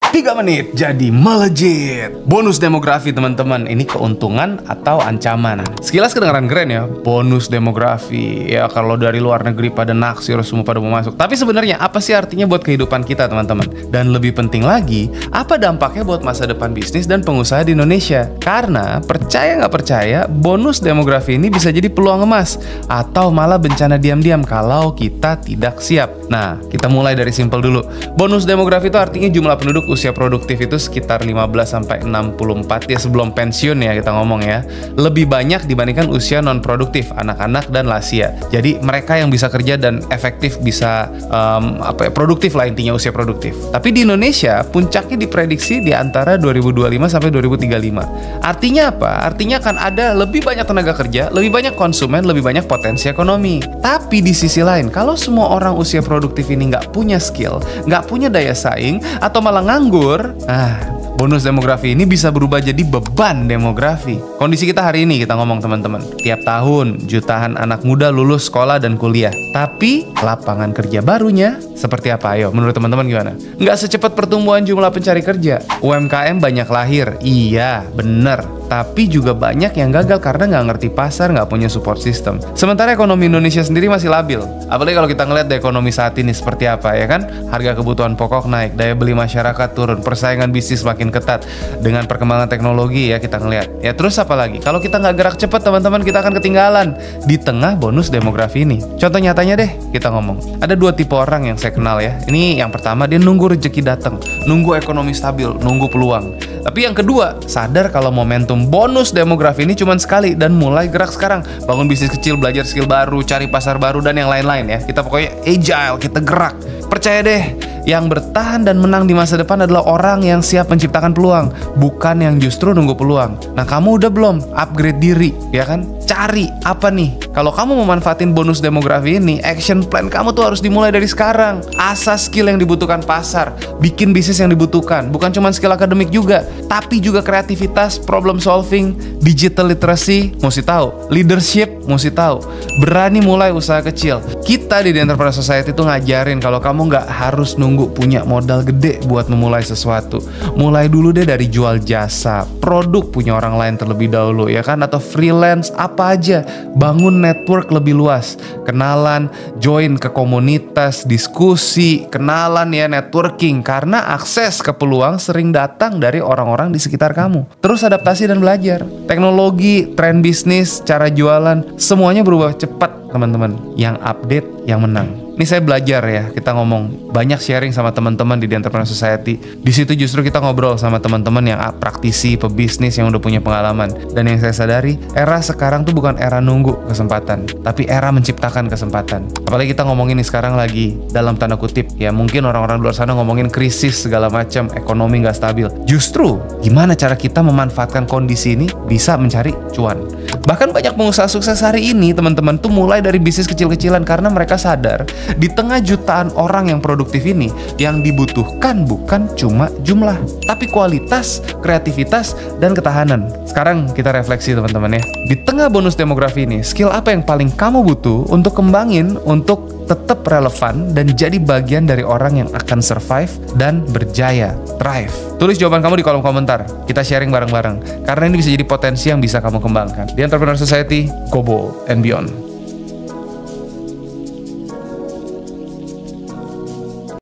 3 menit jadi melejit. Bonus demografi teman-teman, ini keuntungan atau ancaman? Sekilas kedengaran keren ya, bonus demografi. Ya kalau dari luar negeri pada naksir semua pada mau masuk. Tapi sebenarnya apa sih artinya buat kehidupan kita teman-teman? Dan lebih penting lagi, apa dampaknya buat masa depan bisnis dan pengusaha di Indonesia? Karena percaya nggak percaya, bonus demografi ini bisa jadi peluang emas atau malah bencana diam-diam kalau kita tidak siap. Nah, kita mulai dari simpel dulu. Bonus demografi itu artinya jumlah penduduk usia produktif itu sekitar 15-64 ya sebelum pensiun ya kita ngomong ya. Lebih banyak dibandingkan usia non-produktif, anak-anak dan lansia. Jadi mereka yang bisa kerja dan efektif bisa produktif lah intinya usia produktif. Tapi di Indonesia puncaknya diprediksi di antara 2025 sampai 2035. Artinya apa? Artinya akan ada lebih banyak tenaga kerja, lebih banyak konsumen, lebih banyak potensi ekonomi. Tapi di sisi lain, kalau semua orang usia produktif ini nggak punya skill, nggak punya daya saing, atau malah nganggur, bonus demografi ini bisa berubah jadi beban demografi. Kondisi kita hari ini kita ngomong teman-teman, tiap tahun jutaan anak muda lulus sekolah dan kuliah. Tapi lapangan kerja barunya seperti apa? Ayo, menurut teman-teman gimana? Nggak secepat pertumbuhan jumlah pencari kerja. UMKM banyak lahir, iya bener. Tapi juga banyak yang gagal karena nggak ngerti pasar, nggak punya support system. Sementara ekonomi Indonesia sendiri masih labil. Apalagi kalau kita ngeliat ekonomi saat ini seperti apa ya kan? Harga kebutuhan pokok naik, daya beli masyarakat turun, persaingan bisnis makin ketat. Dengan perkembangan teknologi ya kita ngeliat. Ya terus apa lagi? Kalau kita nggak gerak cepat teman-teman, kita akan ketinggalan di tengah bonus demografi ini. Contoh nyatanya deh kita ngomong. Ada 2 tipe orang yang saya kenal ya. Ini yang pertama, dia nunggu rezeki datang, nunggu ekonomi stabil, nunggu peluang. Tapi yang kedua, sadar kalau momentum bonus demografi ini cuma sekali dan mulai gerak sekarang. Bangun bisnis kecil, belajar skill baru, cari pasar baru dan yang lain-lain ya. Kita pokoknya agile, kita gerak. Percaya deh, yang bertahan dan menang di masa depan adalah orang yang siap menciptakan peluang, bukan yang justru nunggu peluang. Nah, kamu udah belum upgrade diri, ya kan? Cari apa nih? Kalau kamu memanfaatin bonus demografi ini, action plan kamu tuh harus dimulai dari sekarang. Asas skill yang dibutuhkan pasar, bikin bisnis yang dibutuhkan, bukan cuma skill akademik juga, tapi juga kreativitas, problem solving, digital literacy, mesti tahu, leadership, mesti tahu, berani mulai usaha kecil. Kita di The Entrepreneur Society tuh ngajarin kalau kamu nggak harus nunggu punya modal gede buat memulai sesuatu. Mulai dulu deh dari jual jasa, produk punya orang lain terlebih dahulu ya kan, atau freelance apa aja. Bangun network lebih luas, kenalan, join ke komunitas, diskusi, kenalan ya, networking, karena akses ke peluang sering datang dari orang-orang di sekitar kamu. Terus adaptasi dan belajar. Teknologi, tren bisnis, cara jualan, semuanya berubah cepat teman-teman. Yang update, yang menang. Ini saya belajar ya, kita ngomong banyak sharing sama teman-teman di The Entrepreneur Society. Di situ justru kita ngobrol sama teman-teman yang praktisi, pebisnis yang udah punya pengalaman. Dan yang saya sadari, era sekarang tuh bukan era nunggu kesempatan, tapi era menciptakan kesempatan. Apalagi kita ngomongin nih sekarang lagi dalam tanda kutip ya, mungkin orang-orang di luar sana ngomongin krisis segala macam, ekonomi nggak stabil. Justru gimana cara kita memanfaatkan kondisi ini bisa mencari cuan. Bahkan banyak pengusaha sukses hari ini teman-teman tuh mulai dari bisnis kecil-kecilan karena mereka sadar di tengah jutaan orang yang produktif ini, yang dibutuhkan bukan cuma jumlah, tapi kualitas, kreativitas, dan ketahanan. Sekarang kita refleksi teman-teman ya. Di tengah bonus demografi ini, skill apa yang paling kamu butuh untuk kembangin, untuk tetap relevan dan jadi bagian dari orang yang akan survive dan berjaya, thrive? Tulis jawaban kamu di kolom komentar. Kita sharing bareng-bareng. Karena ini bisa jadi potensi yang bisa kamu kembangkan. The Entrepreneur Society, go bold and beyond.